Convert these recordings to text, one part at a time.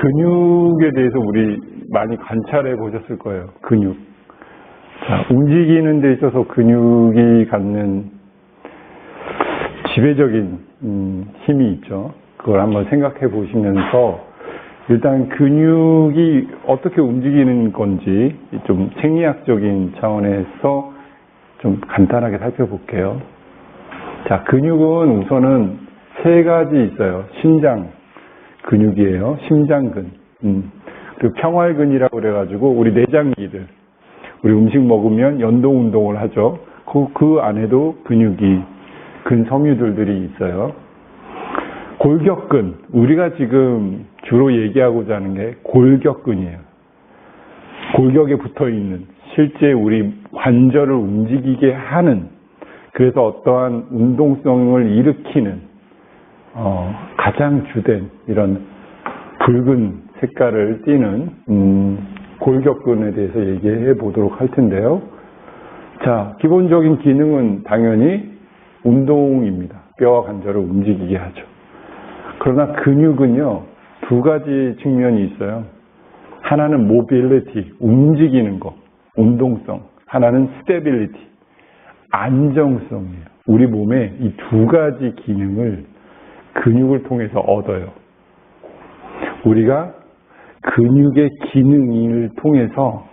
근육에 대해서 우리 많이 관찰해 보셨을 거예요. 근육. 자, 움직이는 데 있어서 근육이 갖는 지배적인 힘이 있죠. 그걸 한번 생각해 보시면서 일단 근육이 어떻게 움직이는 건지 좀 생리학적인 차원에서 좀 간단하게 살펴볼게요. 자, 근육은 우선은 세 가지 있어요. 심장 근육이에요. 심장근. 그리고 평활근이라고 그래가지고 우리 내장기들. 우리 음식 먹으면 연동 운동을 하죠. 그 안에도 근육이, 근섬유들이 있어요. 골격근. 우리가 지금 주로 얘기하고자 하는 게 골격근이에요. 골격에 붙어 있는, 실제 우리 관절을 움직이게 하는, 그래서 어떠한 운동성을 일으키는, 가장 주된 이런 붉은 색깔을 띠는, 골격근에 대해서 얘기해 보도록 할 텐데요. 자, 기본적인 기능은 당연히 운동입니다. 뼈와 관절을 움직이게 하죠. 그러나 근육은요, 두 가지 측면이 있어요. 하나는 모빌리티, 움직이는 것, 운동성. 하나는 스테빌리티, 안정성이에요. 우리 몸에 이 두 가지 기능을 근육을 통해서 얻어요. 우리가 근육의 기능을 통해서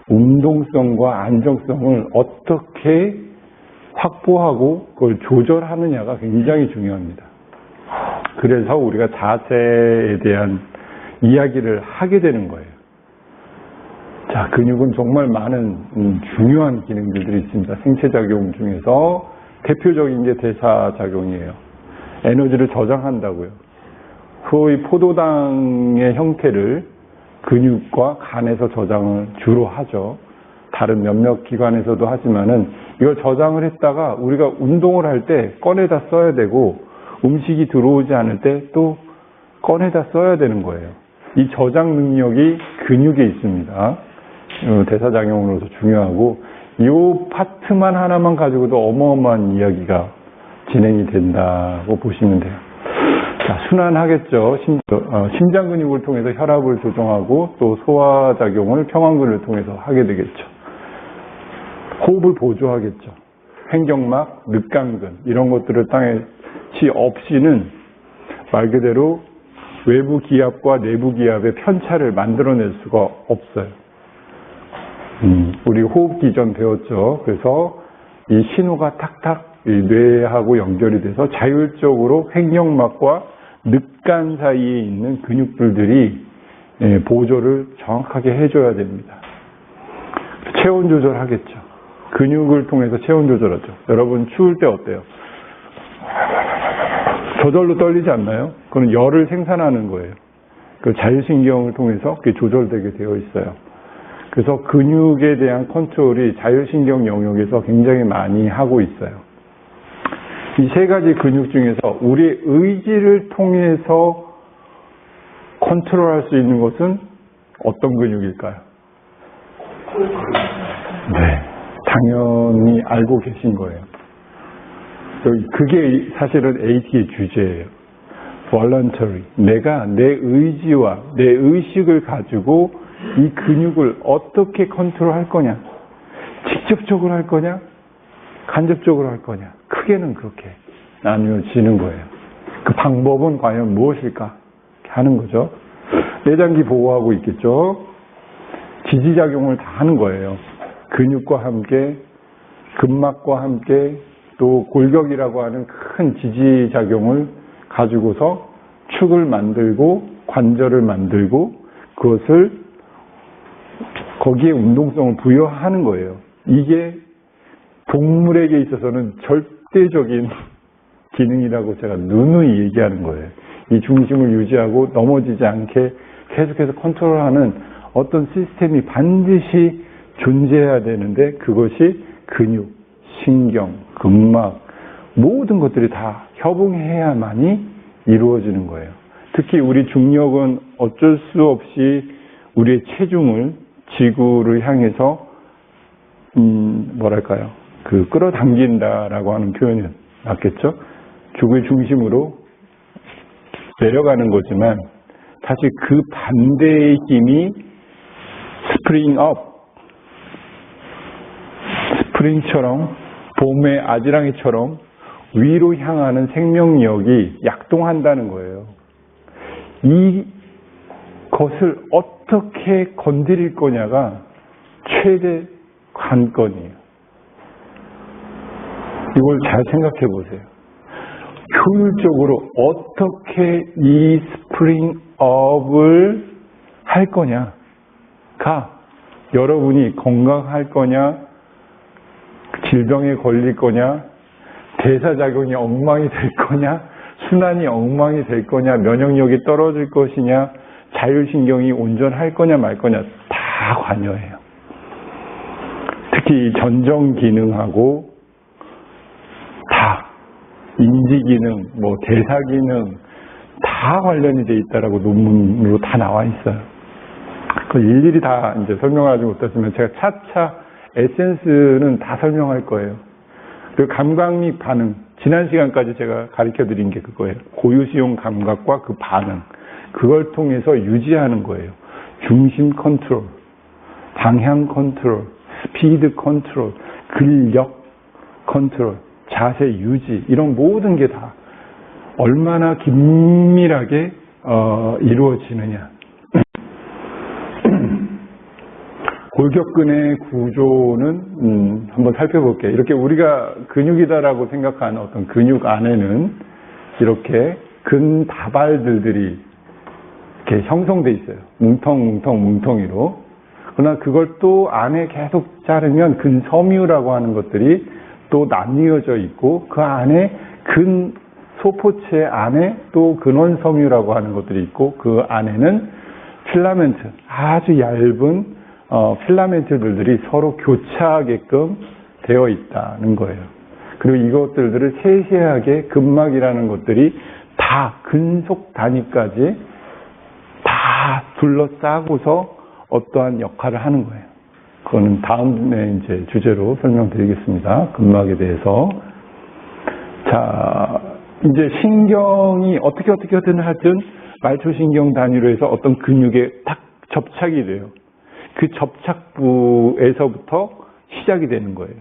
운동성과 안정성을 어떻게 확보하고 그걸 조절하느냐가 굉장히 중요합니다. 그래서 우리가 자세에 대한 이야기를 하게 되는 거예요. 자, 근육은 정말 많은 중요한 기능들이 있습니다. 생체작용 중에서 대표적인 게 대사작용이에요. 에너지를 저장한다고요. 소위 포도당의 형태를 근육과 간에서 저장을 주로 하죠. 다른 몇몇 기관에서도 하지만은 이걸 저장을 했다가 우리가 운동을 할 때 꺼내다 써야 되고 음식이 들어오지 않을 때 또 꺼내다 써야 되는 거예요. 이 저장 능력이 근육에 있습니다. 대사작용으로서 중요하고 이 파트만 하나만 가지고도 어마어마한 이야기가 진행이 된다고 보시면 돼요. 자, 순환하겠죠. 심장 근육을 통해서 혈압을 조정하고 또 소화작용을 평안근을 통해서 하게 되겠죠. 호흡을 보조하겠죠. 횡격막, 늑강근 이런 것들을 당연히 없이는 말 그대로 외부 기압과 내부 기압의 편차를 만들어낼 수가 없어요. 우리 호흡기 전 배웠죠. 그래서 이 신호가 탁탁 이 뇌하고 연결이 돼서 자율적으로 횡격막과 늑간 사이에 있는 근육들이 보조를 정확하게 해줘야 됩니다. 체온 조절하겠죠. 근육을 통해서 체온 조절하죠. 여러분 추울 때 어때요? 저절로 떨리지 않나요? 그건 열을 생산하는 거예요. 그 자율신경을 통해서 그게 조절되게 되어 있어요. 그래서 근육에 대한 컨트롤이 자율신경 영역에서 굉장히 많이 하고 있어요. 이 세 가지 근육 중에서 우리의 의지를 통해서 컨트롤할 수 있는 것은 어떤 근육일까요? 네, 당연히 알고 계신 거예요. 그게 사실은 AT의 주제예요. voluntary. 내가 내 의지와 내 의식을 가지고 이 근육을 어떻게 컨트롤할 거냐? 직접적으로 할 거냐? 간접적으로 할 거냐? 크게는 그렇게 나뉘어지는 거예요. 그 방법은 과연 무엇일까? 하는 거죠. 내장기 보호하고 있겠죠. 지지작용을 다 하는 거예요. 근육과 함께, 근막과 함께, 또 골격이라고 하는 큰 지지작용을 가지고서 축을 만들고 관절을 만들고 그것을 거기에 운동성을 부여하는 거예요. 이게 동물에게 있어서는 절대적인 기능이라고 제가 누누이 얘기하는 거예요. 이 중심을 유지하고 넘어지지 않게 계속해서 컨트롤하는 어떤 시스템이 반드시 존재해야 되는데 그것이 근육, 신경, 근막 모든 것들이 다 협응해야만이 이루어지는 거예요. 특히 우리 중력은 어쩔 수 없이 우리의 체중을 지구를 향해서 뭐랄까요? 끌어당긴다라고 하는 표현이 맞겠죠? 지구의 중심으로 내려가는 거지만 사실 그 반대의 힘이 스프링 업, 스프링처럼 봄의 아지랑이처럼 위로 향하는 생명력이 약동한다는 거예요. 이것을 어떻게 건드릴 거냐가 최대 관건이에요. 이걸 잘 생각해 보세요. 효율적으로 어떻게 이 스프링업을 할 거냐가 여러분이 건강할 거냐, 질병에 걸릴 거냐, 대사작용이 엉망이 될 거냐, 순환이 엉망이 될 거냐, 면역력이 떨어질 것이냐, 자율신경이 온전할 거냐 말 거냐 다 관여해요. 특히 전정 기능하고 다 인지 기능, 뭐 대사 기능 다 관련이 돼 있다라고 논문으로 다 나와 있어요. 그 일일이 다 이제 설명하지 못했으면 제가 차차 에센스는 다 설명할 거예요. 그 감각력 반응, 지난 시간까지 제가 가르쳐 드린 게 그거예요. 고유시용 감각과 그 반응, 그걸 통해서 유지하는 거예요. 중심 컨트롤, 방향 컨트롤, 스피드 컨트롤, 근력 컨트롤, 자세 유지, 이런 모든 게 다 얼마나 긴밀하게 이루어지느냐. 골격근의 구조는 한번 살펴볼게요. 이렇게 우리가 근육이다라고 생각하는 어떤 근육 안에는 이렇게 근다발들이 이렇게 형성돼 있어요. 뭉텅이로. 그러나 그걸 또 안에 계속 자르면 근섬유라고 하는 것들이 또 나뉘어져 있고, 그 안에 소포체 안에 또 근원섬유라고 하는 것들이 있고, 그 안에는 필라멘트, 아주 얇은 필라멘트들이 서로 교차하게끔 되어 있다는 거예요. 그리고 이것들을 세세하게 근막이라는 것들이 다 근속 단위까지 다 둘러싸고서 어떠한 역할을 하는 거예요. 그거는 다음에 이제 주제로 설명드리겠습니다. 근막에 대해서. 자, 이제 신경이 어떻게든 하든 말초신경 단위로 해서 어떤 근육에 딱 접착이 돼요. 그 접착부에서부터 시작이 되는 거예요.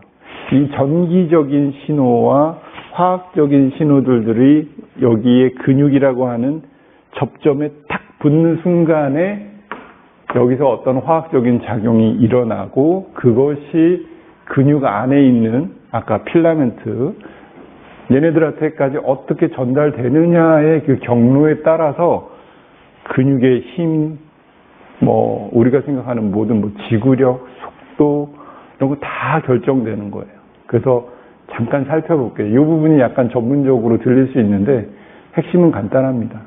이 전기적인 신호와 화학적인 신호들이 여기에 근육이라고 하는 접점에 딱 붙는 순간에 여기서 어떤 화학적인 작용이 일어나고, 그것이 근육 안에 있는 아까 필라멘트, 얘네들한테까지 어떻게 전달되느냐의 그 경로에 따라서 근육의 힘, 우리가 생각하는 모든 지구력, 속도, 이런 거 다 결정되는 거예요. 그래서 잠깐 살펴볼게요. 이 부분이 약간 전문적으로 들릴 수 있는데 핵심은 간단합니다.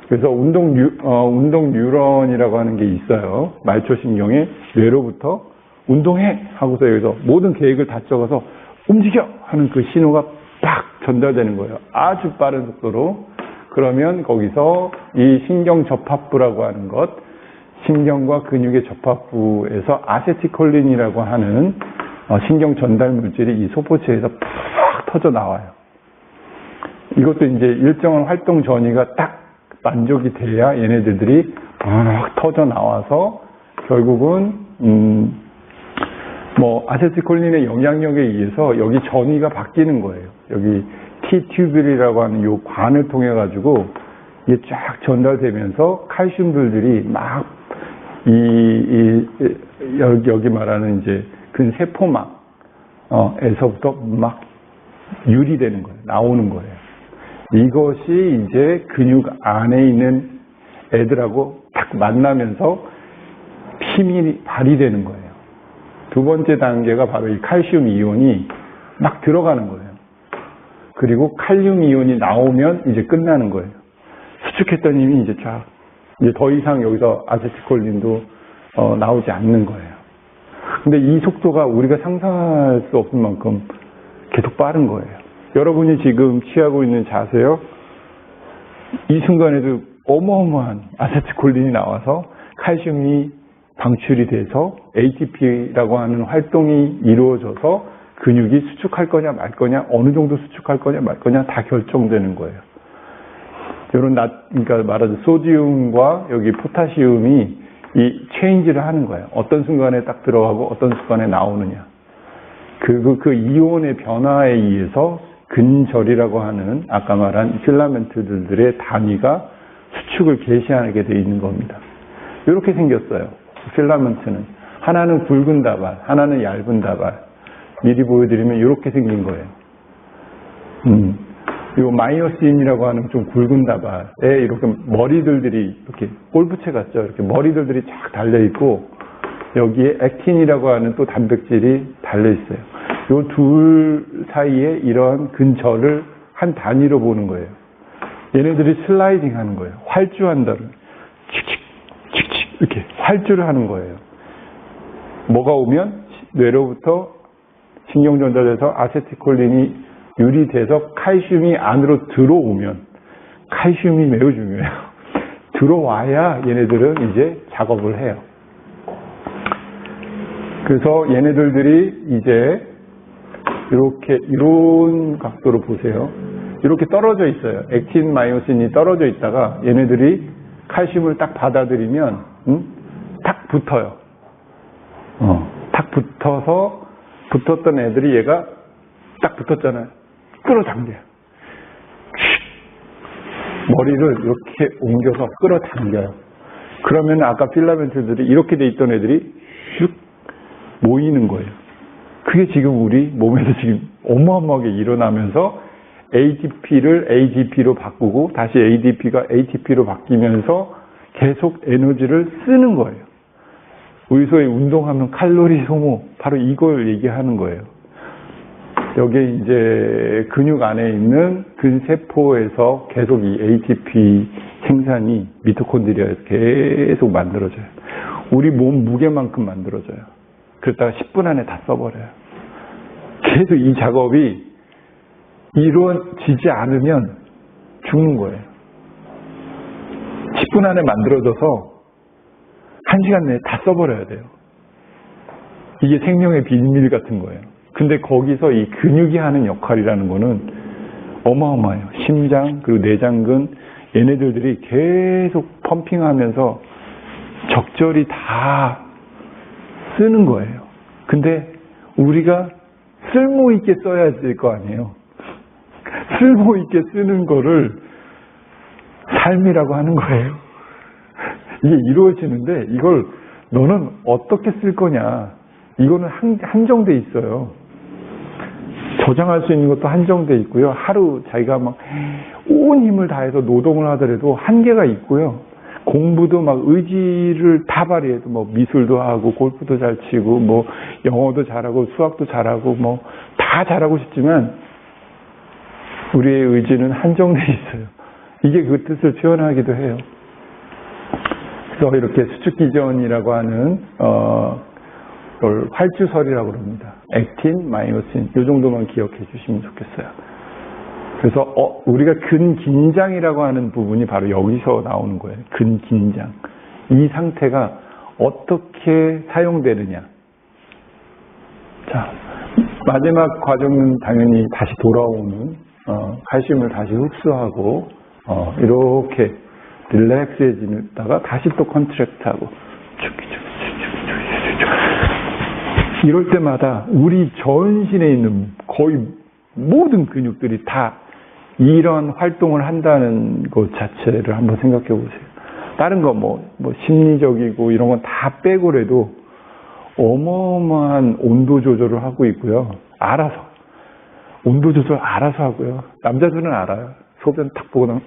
그래서 운동 뉴런이라고 하는 게 있어요. 말초신경의 뇌로부터 운동해! 하고서 여기서 모든 계획을 다 적어서 움직여! 하는 그 신호가 딱 전달되는 거예요. 아주 빠른 속도로. 그러면 거기서 이 신경 접합부라고 하는 것, 신경과 근육의 접합부에서 아세틸콜린이라고 하는 신경 전달 물질이 이 소포체에서 팍 터져 나와요. 이것도 이제 일정한 활동 전이가 딱 만족이 돼야 얘네들이 팍 터져 나와서 결국은 아세틸콜린의 영향력에 의해서 여기 전이가 바뀌는 거예요. 여기 T-튜뷸이라고 하는 요 관을 통해 가지고 이게 쫙 전달되면서 칼슘들이 막 여기 말하는 이제 근세포막에서부터 막 유리되는 거예요. 나오는 거예요. 이것이 이제 근육 안에 있는 애들하고 딱 만나면서 힘이 발휘되는 거예요. 두 번째 단계가 바로 이 칼슘 이온이 막 들어가는 거예요. 그리고 칼륨 이온이 나오면 이제 끝나는 거예요. 수축했던 힘이 이제 더 이상 여기서 아세틸콜린도 나오지 않는 거예요. 근데 이 속도가 우리가 상상할 수 없을 만큼 계속 빠른 거예요. 여러분이 지금 취하고 있는 자세요. 이 순간에도 어마어마한 아세틸콜린이 나와서 칼슘이 방출이 돼서 ATP라고 하는 활동이 이루어져서 근육이 수축할 거냐 말 거냐, 어느 정도 수축할 거냐 말 거냐 다 결정되는 거예요. 이런 그러니까 말하자면 소디움과 여기 포타시움이 이 체인지를 하는 거예요. 어떤 순간에 딱 들어가고 어떤 순간에 나오느냐. 그 이온의 변화에 의해서 근절이라고 하는 아까 말한 필라멘트들의 단위가 수축을 개시하게 되어 있는 겁니다. 이렇게 생겼어요. 필라멘트는. 하나는 굵은 다발, 하나는 얇은 다발. 미리 보여드리면 이렇게 생긴 거예요. 이 마이오신이라고 하는 좀 굵은 다발에 이렇게 머리들이 이렇게 골프채 같죠? 이렇게 머리들이 쫙 달려있고, 여기에 액틴이라고 하는 또 단백질이 달려있어요. 이 둘 사이에 이런 근절을 한 단위로 보는 거예요. 얘네들이 슬라이딩 하는 거예요. 활주한다는. 칙칙, 이렇게 활주를 하는 거예요. 뭐가 오면 뇌로부터 신경전달돼서 아세틸콜린이 유리돼서 칼슘이 안으로 들어오면, 칼슘이 매우 중요해요. 들어와야 얘네들은 이제 작업을 해요. 그래서 얘네들이 이제 이렇게 이런 각도로 보세요. 이렇게 떨어져 있어요. 액틴, 마이오신이 떨어져 있다가 얘네들이 칼슘을 딱 받아들이면 딱 붙어요. 딱 붙어서 붙었던 애들이 얘가 딱 붙었잖아요. 끌어당겨요. 머리를 이렇게 옮겨서 끌어당겨요. 그러면 아까 필라멘트들이 이렇게 돼 있던 애들이 슉 모이는 거예요. 그게 지금 우리 몸에서 지금 어마어마하게 일어나면서 ATP를 AGP로 바꾸고 다시 ADP가 ATP로 바뀌면서 계속 에너지를 쓰는 거예요. 우리 소위 운동하면 칼로리 소모, 바로 이걸 얘기하는 거예요. 여기에 이제 근육 안에 있는 근세포에서 계속 이 ATP 생산이 미토콘드리아에서 계속 만들어져요. 우리 몸 무게만큼 만들어져요. 그러다가 10분 안에 다 써버려요. 계속 이 작업이 이루어지지 않으면 죽는 거예요. 10분 안에 만들어져서 1시간 내에 다 써버려야 돼요. 이게 생명의 비밀 같은 거예요. 근데 거기서 이 근육이 하는 역할이라는 거는 어마어마해요. 심장, 그리고 내장근, 얘네들이 계속 펌핑하면서 적절히 다 쓰는 거예요. 근데 우리가 쓸모있게 써야 될 거 아니에요. 쓸모있게 쓰는 거를 삶이라고 하는 거예요. 이게 이루어지는데 이걸 너는 어떻게 쓸 거냐. 이거는 한정돼 있어요. 저장할 수 있는 것도 한정돼 있고요. 하루 자기가 막 온 힘을 다해서 노동을 하더라도 한계가 있고요. 공부도 막 의지를 다 발휘해도 뭐 미술도 하고 골프도 잘 치고 뭐 영어도 잘하고 수학도 잘하고 뭐 다 잘하고 싶지만 우리의 의지는 한정돼 있어요. 이게 그 뜻을 표현하기도 해요. 그래서 이렇게 수축기전이라고 하는 걸 활주설이라고 그럽니다. 액틴, 마이오신 이 정도만 기억해 주시면 좋겠어요. 그래서 우리가 근긴장이라고 하는 부분이 바로 여기서 나오는 거예요. 근긴장. 이 상태가 어떻게 사용되느냐. 자, 마지막 과정은 당연히 다시 돌아오는 칼슘을 다시 흡수하고 이렇게 릴렉스해지다가 다시 또 컨트랙트하고 이럴 때마다 우리 전신에 있는 거의 모든 근육들이 다 이런 활동을 한다는 것 자체를 한번 생각해 보세요. 다른 거 뭐 심리적이고 이런 건 다 빼고라도 어마어마한 온도 조절을 하고 있고요. 알아서 온도 조절 알아서 하고요. 남자들은 알아요. 소변 탁 보고 나면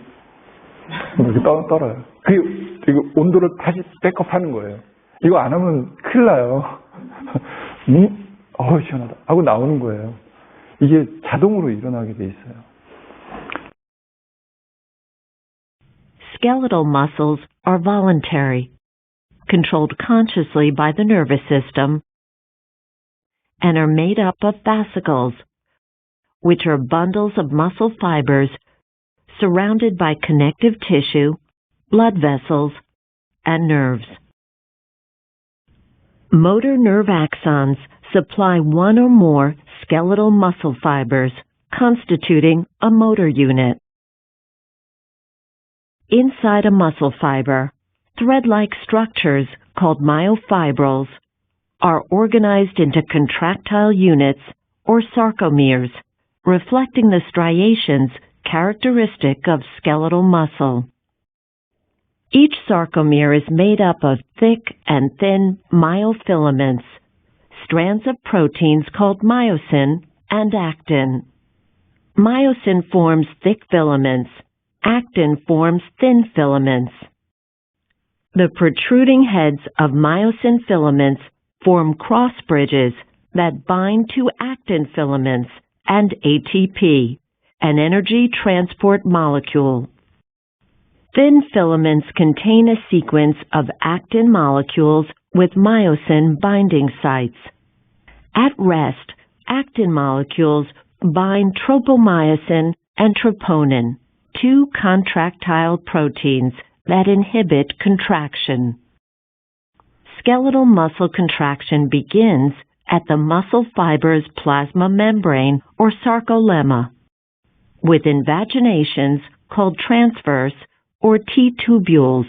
이렇게 떨어요. 그리고 온도를 다시 백업하는 거예요. 이거 안 하면 큰일 나요. 시원하다 하고 나오는 거예요. 이게 자동으로 일어나게 돼 있어요. Skeletal muscles are voluntary, controlled consciously by the nervous system, and are made up of fascicles, which are bundles of muscle fibers surrounded by connective tissue, blood vessels, and nerves. Motor nerve axons supply one or more skeletal muscle fibers, constituting a motor unit. Inside a muscle fiber, thread-like structures called myofibrils are organized into contractile units or sarcomeres, reflecting the striations characteristic of skeletal muscle. Each sarcomere is made up of thick and thin myofilaments, strands of proteins called myosin and actin. Myosin forms thick filaments. Actin forms thin filaments. The protruding heads of myosin filaments form cross bridges that bind to actin filaments and ATP, an energy transport molecule. Thin filaments contain a sequence of actin molecules with myosin binding sites. At rest, actin molecules bind tropomyosin and troponin, two contractile proteins that inhibit contraction. Skeletal muscle contraction begins at the muscle fiber's plasma membrane or sarcolemma, with invaginations called transverse or T-tubules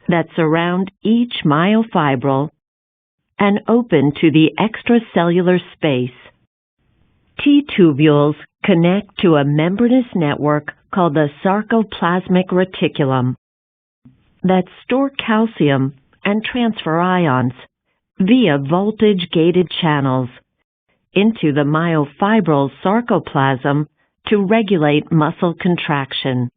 that surround each myofibril and open to the extracellular space. T-tubules connect to a membranous network called the sarcoplasmic reticulum that store calcium and transfer ions via voltage-gated channels into the myofibril sarcoplasm to regulate muscle contraction.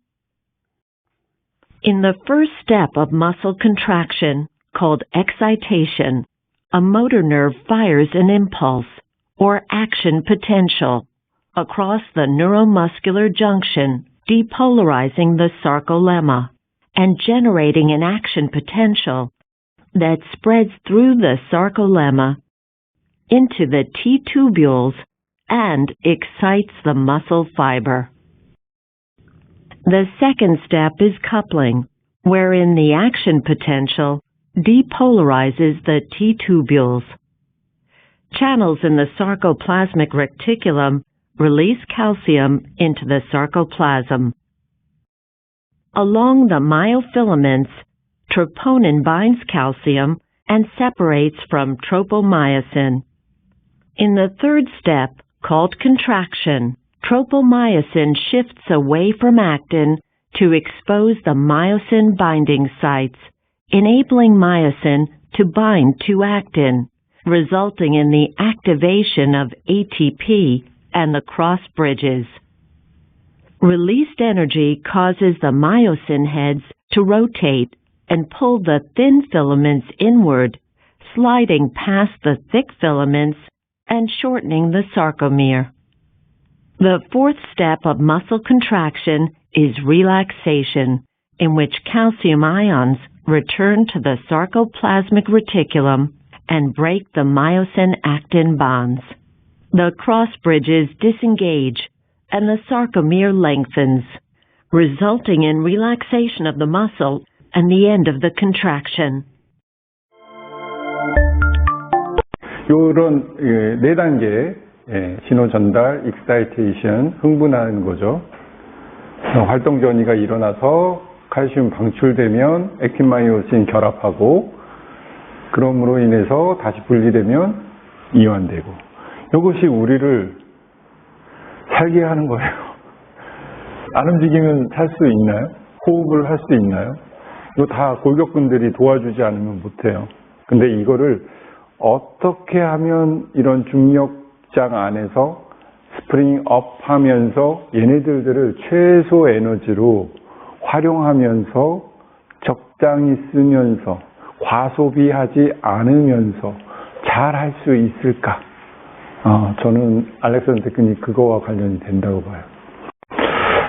In the first step of muscle contraction, called excitation, a motor nerve fires an impulse, or action potential, across the neuromuscular junction, depolarizing the sarcolemma and generating an action potential that spreads through the sarcolemma into the T-tubules and excites the muscle fiber. The second step is coupling, wherein the action potential depolarizes the T-tubules. Channels in the sarcoplasmic reticulum release calcium into the sarcoplasm. Along the myofilaments, troponin binds calcium and separates from tropomyosin. In the third step, called contraction, tropomyosin shifts away from actin to expose the myosin binding sites, enabling myosin to bind to actin, resulting in the activation of ATP and the cross bridges. Released energy causes the myosin heads to rotate and pull the thin filaments inward, sliding past the thick filaments and shortening the sarcomere. The fourth step of muscle contraction is relaxation, in which calcium ions return to the sarcoplasmic reticulum and break the myosin-actin bonds. The cross bridges disengage and the sarcomere lengthens, resulting in relaxation of the muscle and the end of the contraction. 이런 네 단계 신호 전달, 익사이테이션, 흥분하는 거죠. 활동 전이가 일어나서 칼슘 방출되면 액틴마이오신 결합하고 그럼으로 인해서 다시 분리되면 이완되고 이것이 우리를 살게 하는 거예요. 안 움직이면 살 수 있나요? 호흡을 할 수 있나요? 이거 다 골격근들이 도와주지 않으면 못해요. 근데 이거를 어떻게 하면 이런 중력장 안에서 스프링 업 하면서 얘네들을 최소 에너지로 활용하면서 적당히 쓰면서 과소비하지 않으면서 잘 할 수 있을까? 저는 알렉산더 테크닉 그거와 관련이 된다고 봐요.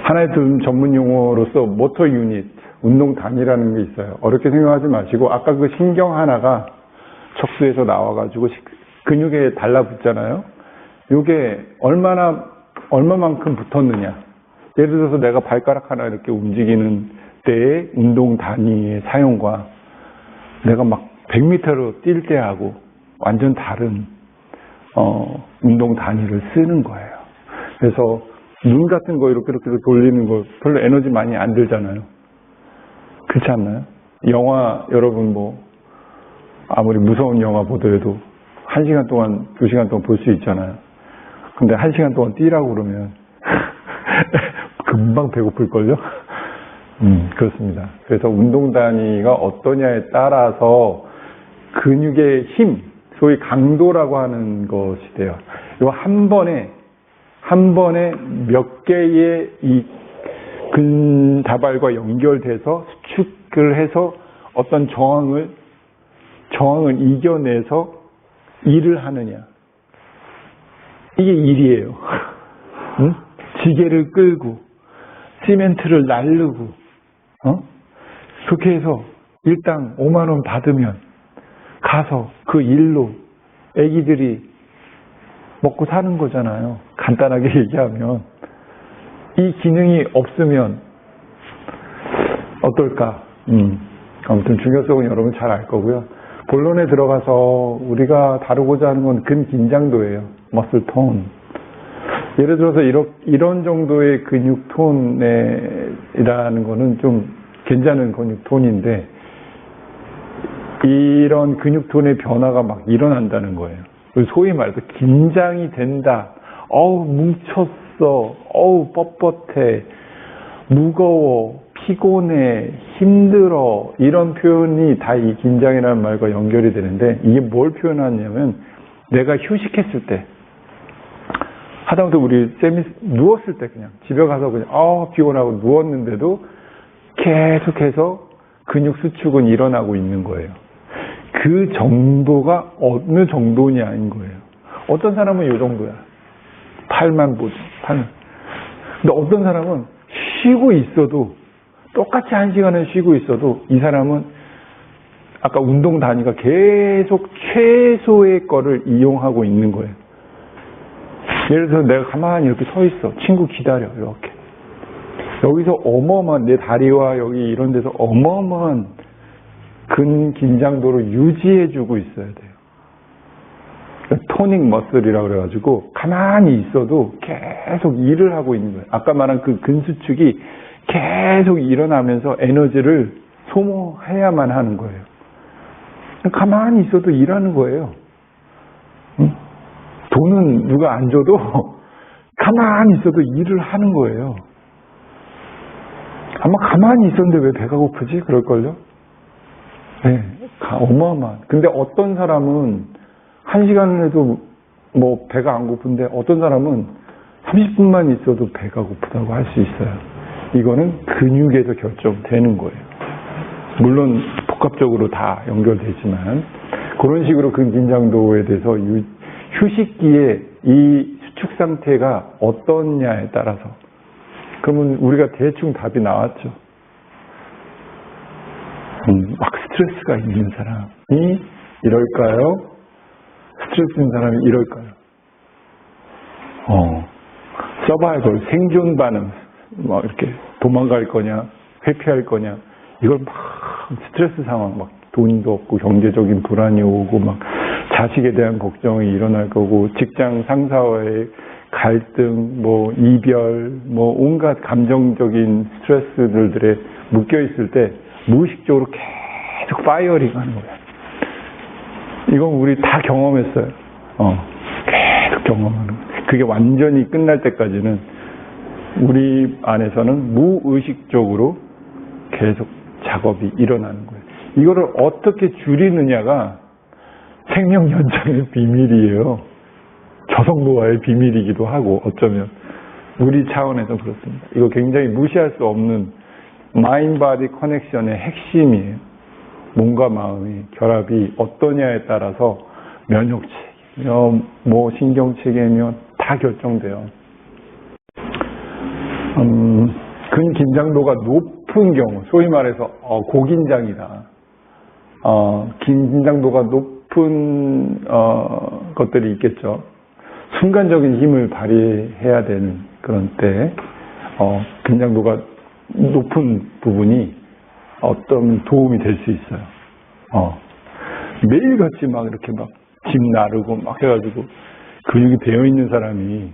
하나의 전문 용어로서 모터 유닛, 운동 단위라는 게 있어요. 어렵게 생각하지 마시고 아까 그 신경 하나가 척수에서 나와가지고 근육에 달라붙잖아요. 이게 얼마만큼 붙었느냐. 예를 들어서 내가 발가락 하나 이렇게 움직이는 때의 운동 단위의 사용과 내가 막 100m로 뛸 때하고 완전 다른 운동 단위를 쓰는 거예요. 그래서 눈 같은 거 이렇게 돌리는 거 별로 에너지 많이 안 들잖아요. 그렇지 않나요? 영화, 여러분 아무리 무서운 영화 보더라도 1시간 동안, 2시간 동안 볼 수 있잖아요. 근데 1시간 동안 뛰라고 그러면 금방 배고플걸요? 그렇습니다. 그래서 운동 단위가 어떠냐에 따라서 근육의 힘, 소위 강도라고 하는 것이 돼요. 이거 한 번에 몇 개의 이 근다발과 연결돼서 수축을 해서 어떤 저항을 이겨내서 일을 하느냐. 이게 일이에요. 응? 지게를 끌고, 시멘트를 나르고, 그렇게 해서 일당 5만 원 받으면 가서 그 일로 애기들이 먹고 사는 거잖아요. 간단하게 얘기하면. 이 기능이 없으면 어떨까? 아무튼 중요성은 여러분 잘 알 거고요. 본론에 들어가서 우리가 다루고자 하는 건 근긴장도예요. 머슬 톤. 예를 들어서 이런 정도의 근육 톤이라는 거는 좀 괜찮은 근육 톤인데 이런 근육 톤의 변화가 막 일어난다는 거예요. 소위 말해서 긴장이 된다. 어우 뭉쳤어. 어우 뻣뻣해. 무거워. 피곤해. 힘들어. 이런 표현이 다 이 긴장이라는 말과 연결이 되는데 이게 뭘 표현하냐면 내가 휴식했을 때 하다못해 우리 쌤이 누웠을 때 그냥 집에 가서 그냥 피곤하고 누웠는데도 계속해서 근육 수축은 일어나고 있는 거예요. 그 정도가 어느 정도냐인 거예요. 어떤 사람은 이 정도야. 팔만 보죠. 팔만. 근데 어떤 사람은 쉬고 있어도 똑같이 1시간을 쉬고 있어도 이 사람은 아까 운동 단위가 계속 최소의 거를 이용하고 있는 거예요. 예를 들어서 내가 가만히 이렇게 서 있어. 친구 기다려. 이렇게. 여기서 어마어마한 내 다리와 여기 이런 데서 어마어마한 근긴장도를 유지해주고 있어야 돼요. 그러니까 토닉 머슬이라고 그래가지고 가만히 있어도 계속 일을 하고 있는 거예요. 아까 말한 그 근수축이 계속 일어나면서 에너지를 소모해야만 하는 거예요. 가만히 있어도 일하는 거예요. 돈은 누가 안 줘도 가만히 있어도 일을 하는 거예요. 아마 가만히 있었는데 왜 배가 고프지? 그럴걸요? 네, 어마어마한. 근데 어떤 사람은 1시간을 해도 배가 안 고픈데 어떤 사람은 30분만 있어도 배가 고프다고 할 수 있어요. 이거는 근육에서 결정되는 거예요. 물론 복합적으로 다 연결되지만 그런 식으로 근긴장도에 대해서 휴식기에 이 수축 상태가 어떠냐에 따라서 그러면 우리가 대충 답이 나왔죠. 막 스트레스가 있는 사람이 이럴까요? 스트레스 있는 사람이 이럴까요? 서바이벌, 생존 반응, 이렇게 도망갈 거냐, 회피할 거냐, 이걸 막 스트레스 상황, 막 돈도 없고 경제적인 불안이 오고 막 자식에 대한 걱정이 일어날 거고 직장 상사와의 갈등, 이별, 온갖 감정적인 스트레스들에 묶여 있을 때 무의식적으로 계속 파이어링 하는 거예요. 이건 우리 다 경험했어요. 계속 경험하는 거예요. 그게 완전히 끝날 때까지는 우리 안에서는 무의식적으로 계속 작업이 일어나는 거예요. 이거를 어떻게 줄이느냐가 생명 연장의 비밀이에요. 저성노화의 비밀이기도 하고 어쩌면 우리 차원에서 그렇습니다. 이거 굉장히 무시할 수 없는 마인드 바디 커넥션의 핵심이에요. 몸과 마음의 결합이 어떠냐에 따라서 면역체계며 신경체계며 다 결정돼요. 근긴장도가 높은 경우, 소위 말해서 고긴장이다. 긴장도가 높은 것들이 있겠죠. 순간적인 힘을 발휘해야 되는 그런 때 긴장도가 높은 부분이 어떤 도움이 될 수 있어요. 매일같이 막 이렇게 막 집 나르고 막 해가지고 근육이 되어 있는 사람이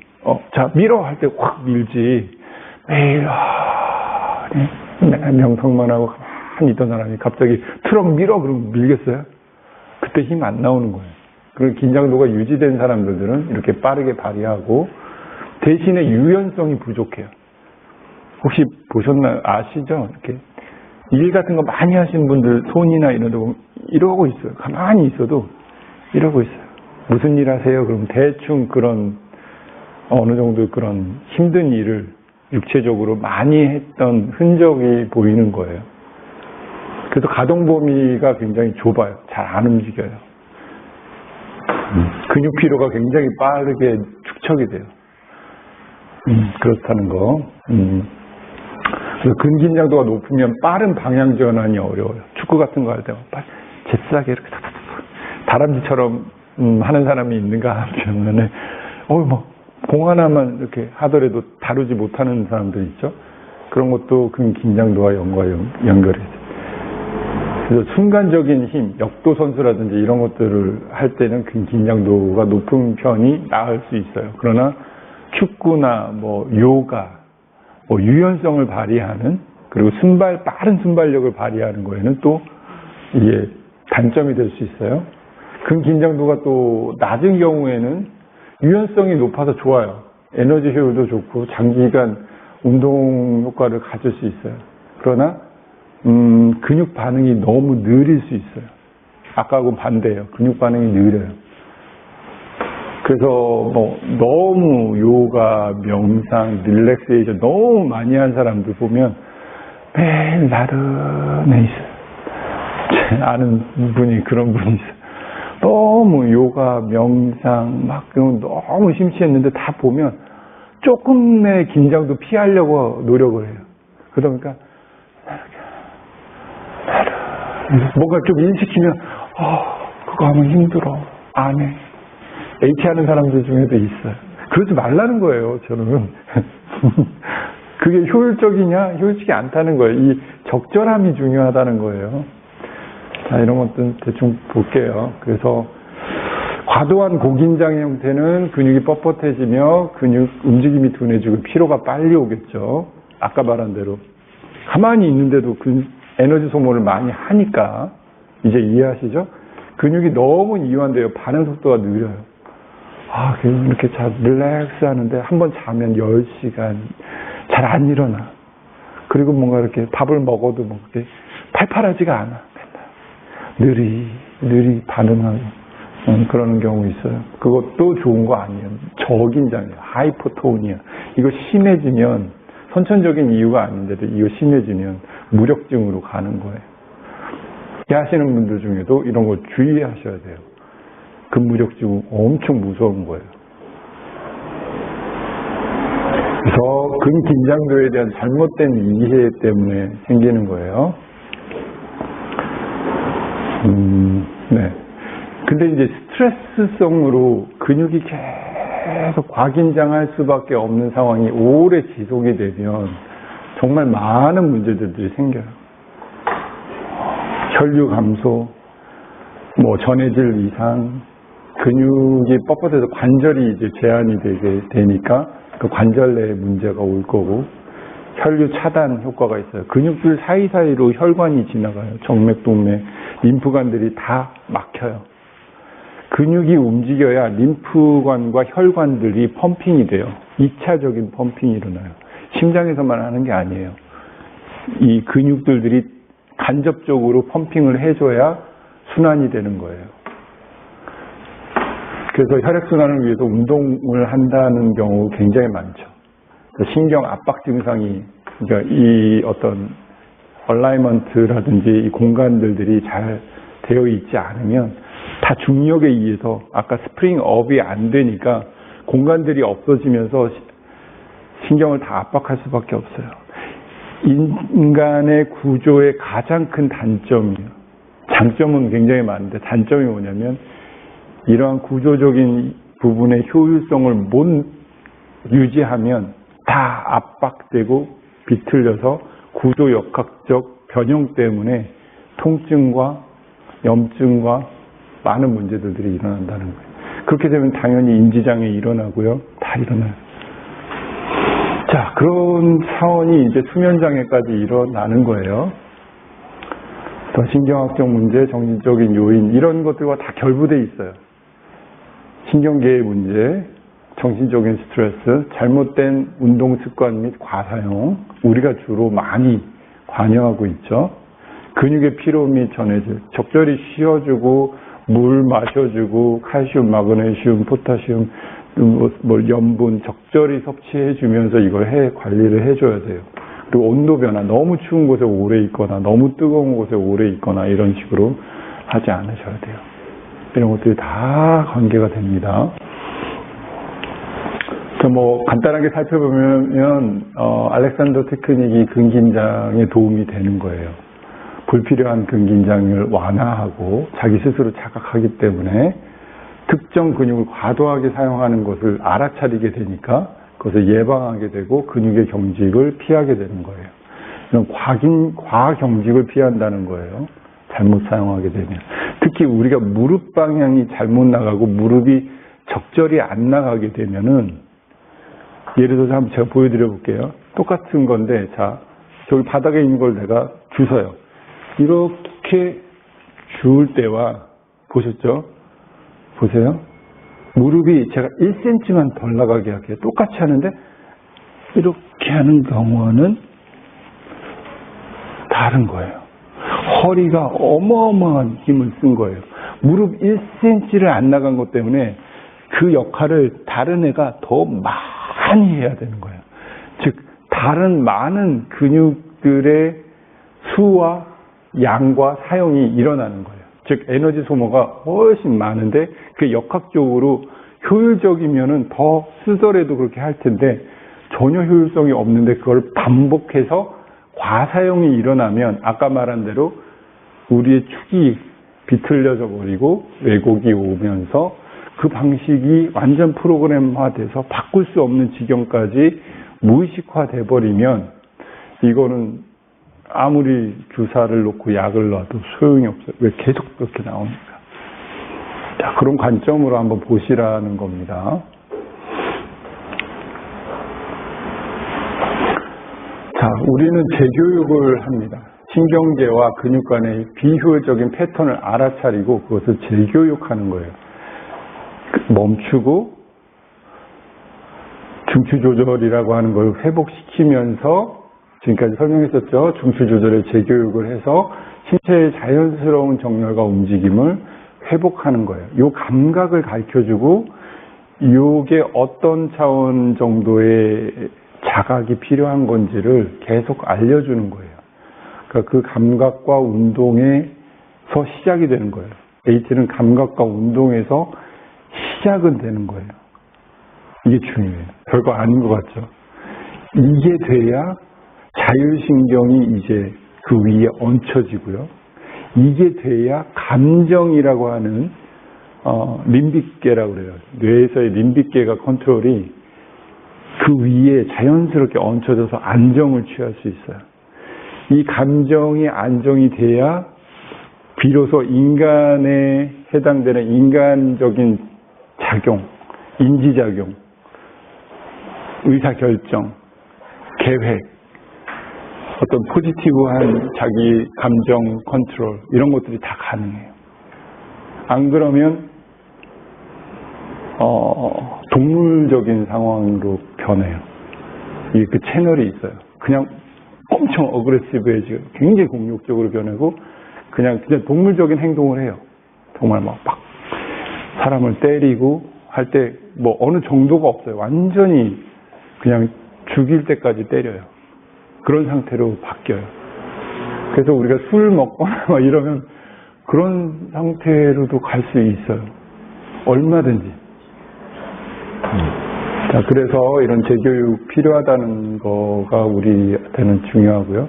자 밀어 할 때 확 밀지 매일 명상만 하고 가만히 있던 사람이 갑자기 트럭 밀어 그러면 밀겠어요? 그때 힘 안 나오는 거예요. 그런 긴장도가 유지된 사람들은 이렇게 빠르게 발휘하고 대신에 유연성이 부족해요. 혹시 보셨나요? 아시죠? 이렇게 일 같은 거 많이 하시는 분들 손이나 이런 데 보면 이러고 있어요. 가만히 있어도 이러고 있어요. 무슨 일 하세요? 그럼 대충 그런 어느 정도 그런 힘든 일을 육체적으로 많이 했던 흔적이 보이는 거예요. 그래서 가동 범위가 굉장히 좁아요. 잘 안 움직여요. 근육 피로가 굉장히 빠르게 축적이 돼요. 그렇다는 거. 그래서 근긴장도가 높으면 빠른 방향 전환이 어려워요. 축구 같은 거 할 때 잽싸게 이렇게 다람쥐처럼 하는 사람이 있는가 하면은 공 하나만 이렇게 하더라도 다루지 못하는 사람들 있죠. 그런 것도 근긴장도와 연결이 돼요. 그래서 순간적인 힘, 역도 선수라든지 이런 것들을 할 때는 근긴장도가 높은 편이 나을 수 있어요. 그러나 축구나 요가, 유연성을 발휘하는, 그리고 빠른 순발력을 발휘하는 거에는 또 이게 단점이 될 수 있어요. 근긴장도가 또 낮은 경우에는 유연성이 높아서 좋아요. 에너지 효율도 좋고 장기간 운동 효과를 가질 수 있어요. 그러나 근육 반응이 너무 느릴 수 있어요. 아까하고 반대예요. 근육 반응이 느려요. 그래서 너무 요가, 명상, 릴렉세이션 너무 많이 한 사람들 보면 매일 나른해 있어요. 제 아는 분이 그런 분이 있어요. 너무 요가, 명상 너무 심취했는데 다 보면 조금의 긴장도 피하려고 노력을 해요. 그러니까 뭔가 좀 일 시키면 그거 하면 힘들어, 안 해. H하는 사람들 중에도 있어요. 그러지 말라는 거예요, 저는. 그게 효율적이냐? 효율적이 않다는 거예요. 이 적절함이 중요하다는 거예요. 자, 이런 것들 대충 볼게요. 그래서 과도한 고긴장의 형태는 근육이 뻣뻣해지며 근육 움직임이 둔해지고 피로가 빨리 오겠죠. 아까 말한 대로. 가만히 있는데도 에너지 소모를 많이 하니까. 이제 이해하시죠? 근육이 너무 이완돼요. 반응 속도가 느려요. 이렇게 잘 릴렉스 하는데 한번 자면 10시간 잘 안 일어나. 그리고 뭔가 이렇게 밥을 먹어도 그렇게 팔팔하지가 않아. 느리 반응하고 그러는 경우 있어요. 그것도 좋은 거 아니에요. 저긴장이에요. 하이포토니아. 이거 심해지면 선천적인 이유가 아닌데도 이거 심해지면 무력증으로 가는 거예요. 하시는 분들 중에도 이런 거 주의하셔야 돼요. 근무력증 엄청 무서운 거예요. 그래서 근긴장도에 대한 잘못된 이해 때문에 생기는 거예요. 네. 근데 이제 스트레스성으로 근육이 계속 과긴장할 수밖에 없는 상황이 오래 지속이 되면 정말 많은 문제들이 생겨요. 혈류 감소, 전해질 이상, 근육이 뻣뻣해서 관절이 이제 제한이 되게 되니까 그 관절 내에 문제가 올 거고, 혈류 차단 효과가 있어요. 근육들 사이사이로 혈관이 지나가요. 정맥, 동맥, 림프관들이 다 막혀요. 근육이 움직여야 림프관과 혈관들이 펌핑이 돼요. 2차적인 펌핑이 일어나요. 심장에서만 하는 게 아니에요. 이 근육들이 간접적으로 펌핑을 해줘야 순환이 되는 거예요. 그래서 혈액순환을 위해서 운동을 한다는 경우 굉장히 많죠. 신경 압박 증상이, 그러니까 이 어떤 얼라이먼트라든지 이 공간들이 잘 되어 있지 않으면 다 중력에 의해서 아까 스프링 업이 안 되니까 공간들이 없어지면서 신경을 다 압박할 수밖에 없어요. 인간의 구조의 가장 큰 단점이에요. 장점은 굉장히 많은데 단점이 뭐냐면 이러한 구조적인 부분의 효율성을 못 유지하면 다 압박되고 비틀려서 구조역학적 변형 때문에 통증과 염증과 많은 문제들이 일어난다는 거예요. 그렇게 되면 당연히 인지장애 일어나고요. 다 일어나요. 자, 그런 사원이 이제 수면장애까지 일어나는 거예요. 그래서 신경학적 문제, 정신적인 요인 이런 것들과 다 결부되어 있어요. 신경계의 문제, 정신적인 스트레스, 잘못된 운동 습관 및 과사용, 우리가 주로 많이 관여하고 있죠. 근육의 피로 및 전해질, 적절히 쉬어주고 물 마셔주고 칼슘, 마그네슘, 포타슘, 염분 적절히 섭취해주면서 이걸 관리를 해줘야 돼요. 그리고 온도 변화, 너무 추운 곳에 오래 있거나 너무 뜨거운 곳에 오래 있거나 이런 식으로 하지 않으셔야 돼요. 이런 것들이 다 관계가 됩니다. 그래서 간단하게 살펴보면 알렉산더 테크닉이 근긴장에 도움이 되는 거예요. 불필요한 근긴장을 완화하고 자기 스스로 자각하기 때문에 특정 근육을 과도하게 사용하는 것을 알아차리게 되니까 그것을 예방하게 되고 근육의 경직을 피하게 되는 거예요. 이런 과경직을 피한다는 거예요. 잘못 사용하게 되면. 특히 우리가 무릎 방향이 잘못 나가고 무릎이 적절히 안 나가게 되면은 예를 들어서 한번 제가 보여드려 볼게요. 똑같은 건데 자 저기 바닥에 있는 걸 내가 주워요. 이렇게 주울 때와 보셨죠? 보세요. 무릎이 제가 1cm만 덜 나가게 할게요. 똑같이 하는데 이렇게 하는 경우는 다른 거예요. 허리가 어마어마한 힘을 쓴 거예요. 무릎 1cm를 안 나간 것 때문에 그 역할을 다른 애가 더 많이 해야 되는 거예요. 즉 다른 많은 근육들의 수와 양과 사용이 일어나는 거예요. 즉 에너지 소모가 훨씬 많은데 그게 역학적으로 효율적이면은 더 쓰더라도 그렇게 할 텐데 전혀 효율성이 없는데 그걸 반복해서 과사용이 일어나면 아까 말한 대로 우리의 축이 비틀려져 버리고 왜곡이 오면서 그 방식이 완전 프로그램화돼서 바꿀 수 없는 지경까지 무의식화돼 버리면 이거는 아무리 주사를 놓고 약을 놔도 소용이 없어요. 왜 계속 그렇게 나옵니까? 자, 그런 관점으로 한번 보시라는 겁니다. 자, 우리는 재교육을 합니다. 신경계와 근육 간의 비효율적인 패턴을 알아차리고 그것을 재교육하는 거예요. 멈추고 중추 조절이라고 하는 걸 회복시키면서 지금까지 설명했었죠. 중추 조절의 재교육을 해서 신체의 자연스러운 정렬과 움직임을 회복하는 거예요. 이 감각을 가르쳐주고 이게 어떤 차원 정도의 자각이 필요한 건지를 계속 알려주는 거예요. 그러니까 그 감각과 운동에서 시작이 되는 거예요. H는 감각과 운동에서 시작은 되는 거예요. 이게 중요해요. 별거 아닌 것 같죠. 이게 돼야 자율신경이 이제 그 위에 얹혀지고요. 이게 돼야 감정이라고 하는 림빅계라고 그래요. 뇌에서의 림빅계가 컨트롤이 그 위에 자연스럽게 얹혀져서 안정을 취할 수 있어요. 이 감정이 안정이 돼야 비로소 인간에 해당되는 인간적인 작용, 인지작용, 의사결정, 계획, 어떤 포지티브한 자기 감정 컨트롤 이런 것들이 다 가능해요. 안 그러면 동물적인 상황으로 변해요. 이 그 채널이 있어요. 그냥 엄청 어그레시브해지고 굉장히 공격적으로 변하고 그냥 동물적인 행동을 해요. 정말 막 사람을 때리고 할 때 어느 정도가 없어요. 완전히 그냥 죽일 때까지 때려요. 그런 상태로 바뀌어요. 그래서 우리가 술 먹거나 이러면 그런 상태로도 갈 수 있어요. 얼마든지. 자, 그래서 이런 재교육 필요하다는 거가 우리한테는 중요하고요.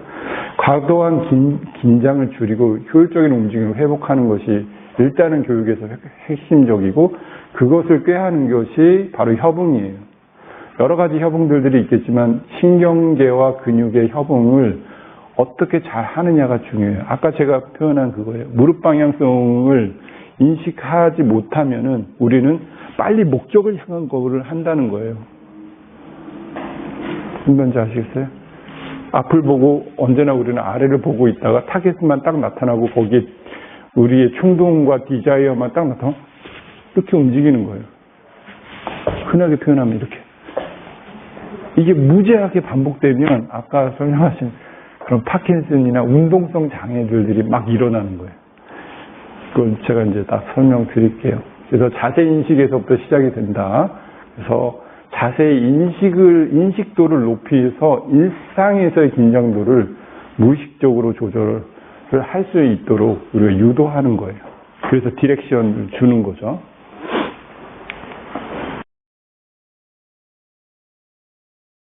과도한 긴장을 줄이고 효율적인 움직임을 회복하는 것이 일단은 교육에서 핵심적이고 그것을 꾀하는 것이 바로 협응이에요. 여러 가지 협응들이 있겠지만 신경계와 근육의 협응을 어떻게 잘 하느냐가 중요해요. 아까 제가 표현한 그거예요. 무릎 방향성을 인식하지 못하면은 우리는 빨리 목적을 향한 거를 한다는 거예요. 무슨 말인지 아시겠어요? 앞을 보고 언제나 우리는 아래를 보고 있다가 타겟만 딱 나타나고 거기에 우리의 충동과 디자이어만 딱 나타나면 이렇게 움직이는 거예요. 흔하게 표현하면 이렇게. 이게 무제하게 반복되면 아까 설명하신 그런 파킨슨이나 운동성 장애들이 막 일어나는 거예요. 그걸 제가 이제 다 설명드릴게요. 그래서 자세 인식에서부터 시작이 된다. 그래서 자세의 인식도를 높이서 일상에서의 긴장도를 무의식적으로 조절을 할 수 있도록 우리가 유도하는 거예요. 그래서 디렉션을 주는 거죠.